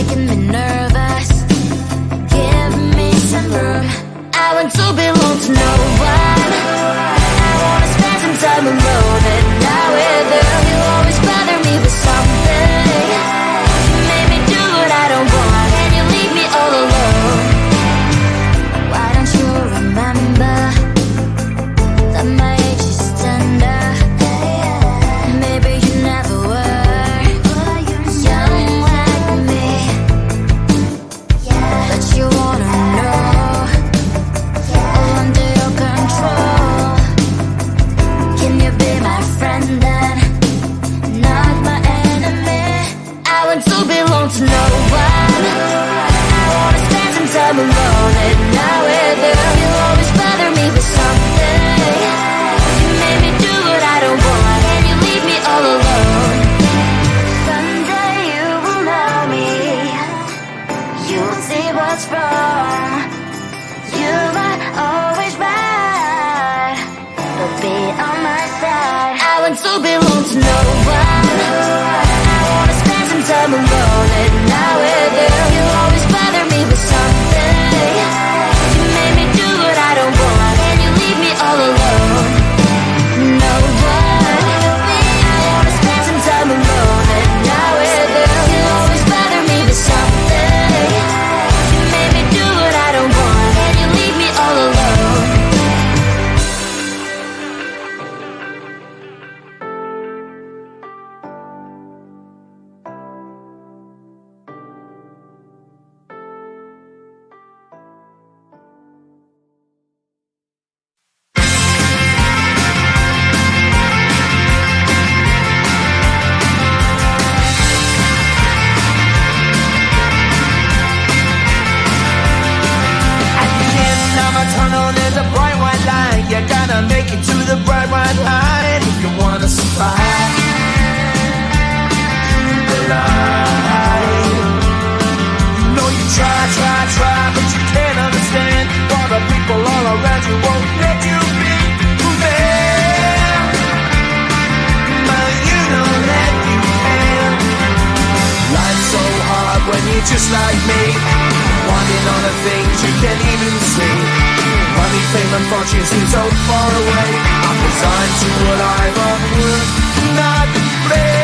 making me nervous. Give me some room. I want to belong to no one. I wanna spend some time alone, and now with you, you always bother me with something. You made me do what I don't want, and you leave me all alone. Why don't you remember that my age is tender? Maybe you never were young like me, but you wanna know all under your control. Can you be my friend then, not my enemy? I want to belong to no one. I wanna spend some time alone, and now with you, you always bother me with something. You made me do what I don't want, and you leave me all alone. Someday you will know me. You'll see what's wrong. You are always right, but be on my side. I want to belong to no one. I wanna spend some time alone, and now with you, you always bother me with something. You made me do what I don't want, and you leave me all alone. No one. I wanna spend some time alone, and now with you, you always bother me with something. You made me do what I don't want, and you leave me all alone. At the end of a tunnel, there's a bright white light. You gotta make it to the bright white light if you wanna survive. Keep alive. You know you try, but you can't understand why the people all around you won't let you be who they are. But you know that you can. Life's so hard when you're just like me, wanting all the things you can't even see. Money, fame and fortune seem so far away. I'm resigned to what I've unworked, not play.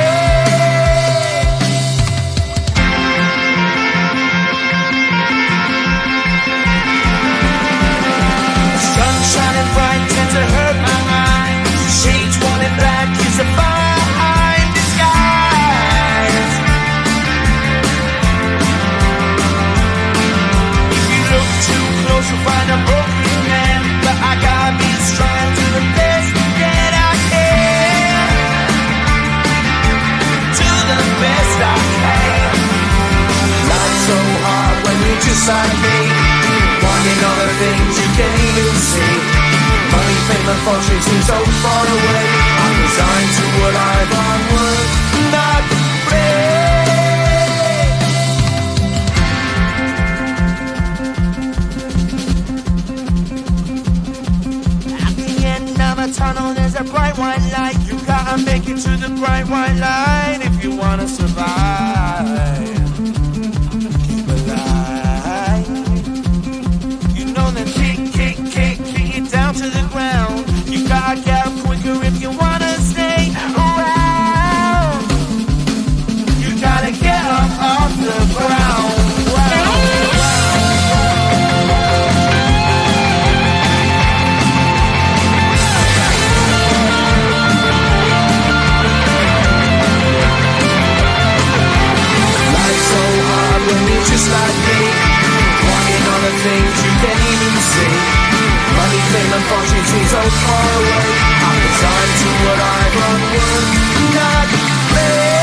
Sun shining bright tends to hurt my eyes. Shades worn in black is a fine disguise. If you look too close, you'll find a broken man. But I gotta be strong to the best that I can. To the best I can. Life's so hard when you're just like me, wanting all the things you can't even see. Money, fame and fortune seem so far away. I'm resigned to what I've unworked, not brave. At the end of a tunnel, there's a bright white light. You gotta make it to the bright white light if you wanna survive. Keep alive. You know that kick it down to the ground. You gotta get up quicker if you wanna stay around. You gotta get up off the ground. Life's so hard when you're just like me, wanting all the things you can't even see. Money, fame and fortune seem so far away. I'm resigned to what I've unworked, not brave.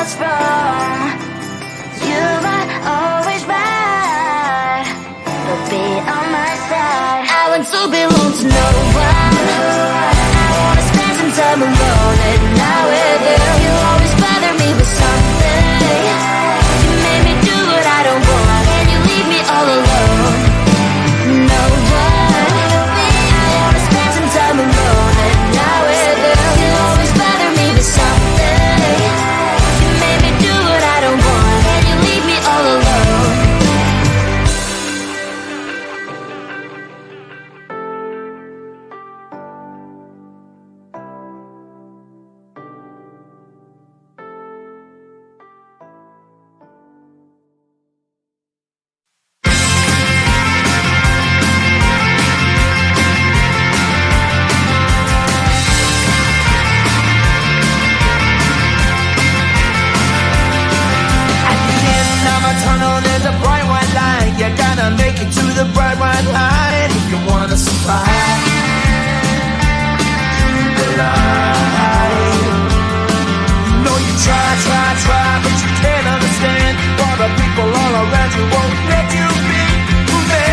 what's wrong. You are always right, but be on my side. I want to belong to no one. I wanna spend some time alone, and now with you, you always bother me with something. You made me do what I don't want, and you leave me all alone. No one. I wanna spend some time alone, and now with you, you always bother me with something. You made me do what I don't want, and you leave me all alone. At the end of a tunnel, there's a bright white light. You gotta make it to the bright white light if you wanna survive. The light. You know you try, but you can't understand why the people all around you won't let you be who they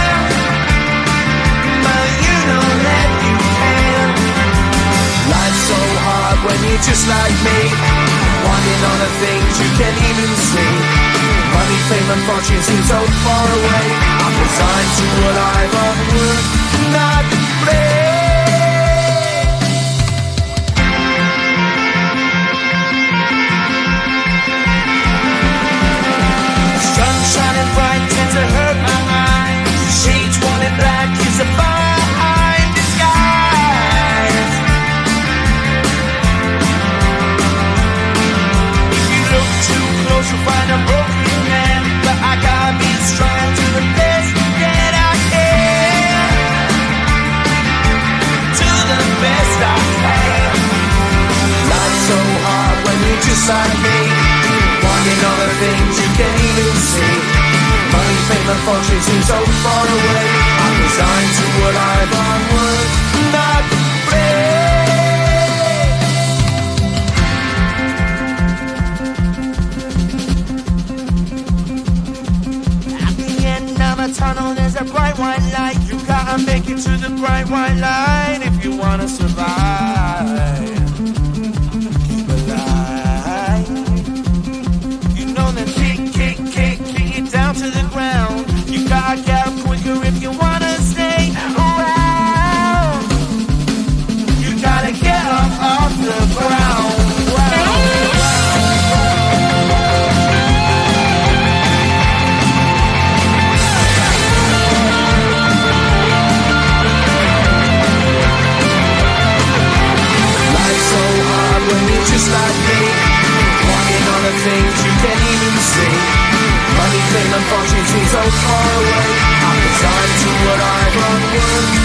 are. But you know that you can. Life's so hard when you're just like me, wanting all the things you can't even see. Money, fame, and fortune seem so far away. I'm resigned to what I've unworked, not play. Sun shining bright tends to hurt my eyes. Shades worn in black is a fine disguise. If you look too close, you'll find a broken man. But I gotta be strong to the best that I can. To the best I can. Life's so hard when you're just like me, wanting all the things you can't even see. Money, fame, and fortune seem so far away. I'm resigned to what I've unworked, not play. At the end of a tunnel, there's a bright white light. You gotta make it to the bright white light if you wanna survive. Keep alive. You know that kick it down to the ground. You gotta get up quicker if you wanna stay around. You gotta get up off the ground. Life's so hard when you're just like me, wanting all the things you can't even see. Money, fame, and fortune seem so far away. I'm resigned to what I've unworked,